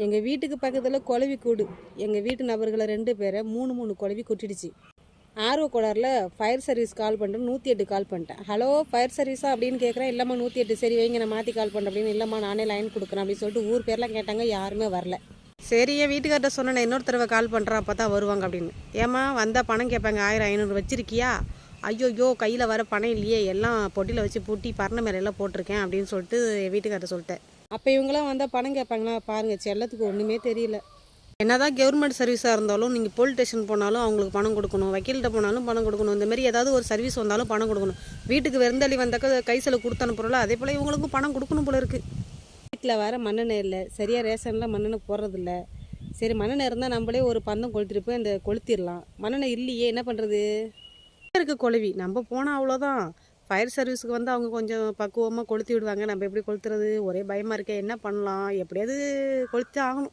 எங்கள் வீட்டுக்கு பக்கத்தில் குளவி கூடு. எங்கள் வீட்டு நபர்களை 2 பேரை 3 குளவி கொட்டிடுச்சு. ஆர்வ கோளாறில் ஃபயர் சர்வீஸ் கால் பண்ணிட்டு 108 கால் பண்ணிட்டேன். ஹலோ ஃபயர் சர்வீஸா அப்படின்னு கேட்குறேன். இல்லைம்மா 108. சரி வைங்க, நான் மாற்றி கால் பண்ணுறேன் அப்படின்னு. இல்லைம்மா நானே லைன் கொடுக்குறேன் அப்படின்னு சொல்லிட்டு ஊர் பேர்லாம் கேட்டாங்க. யாருமே வரல. சரி என் வீட்டுக்கார்ட்ட சொன்னேன், இன்னொரு தடவை கால் பண்ணுறேன், அப்போ தான் வருவாங்க அப்படின்னு. ஏம்மா வந்தால் பணம் கேட்பாங்க, 1000 500 வச்சிருக்கியா? ஐயோ கையில் வர பணம் இல்லையே, எல்லாம் பொட்டியில் வச்சு பூட்டி பரண மேலையெல்லாம் போட்டிருக்கேன் அப்படின்னு சொல்லிட்டு என் வீட்டுக்கார்ட்ட சொல்லிட்டேன். அப்போ இவங்களாம் வந்தால் பணம் கேட்பாங்களா பாருங்கள், செல்லத்துக்கு ஒன்றுமே தெரியல. என்னதான் கவர்மெண்ட் சர்வீஸாக இருந்தாலும் நீங்கள் போலீஸ் ஸ்டேஷன் போனாலும் அவங்களுக்கு பணம் கொடுக்கணும், வக்கீல்கிட்ட போனாலும் பணம் கொடுக்கணும், இந்த மாதிரி ஏதாவது ஒரு சர்வீஸ் வந்தாலும் பணம் கொடுக்கணும். வீட்டுக்கு விருந்தாளி வந்தாக்க கை செலவு கொடுத்து அனுப்புறோம்ல, அதே போல் இவங்களுக்கும் பணம் கொடுக்கணும் போல இருக்குது. வீட்டில் வர மண்ணெண்ணெய் இல்லை, சரியாக ரேஷனில் மண்ணெண்ணெய் போடுறதில்ல. சரி மண்ணெண்ணெய் இருந்தால் நம்மளே ஒரு பந்தம் கொளுத்திட்டு போய் அந்த கொளுத்திடலாம். மண்ணெண்ணெய் இல்லையே, என்ன பண்ணுறது? இருக்குது குளவி, நம்ம போனால் அவ்வளோதான். ஃபயர் சர்வீஸுக்கு வந்து அவங்க கொஞ்சம் பக்குவமாக கொளுத்தி விடுவாங்க, நம்ம எப்படி கொளுத்துறது? ஒரே பயமாக இருக்கே, என்ன பண்ணலாம்? எப்படியாவது கொளுத்தி ஆகணும்.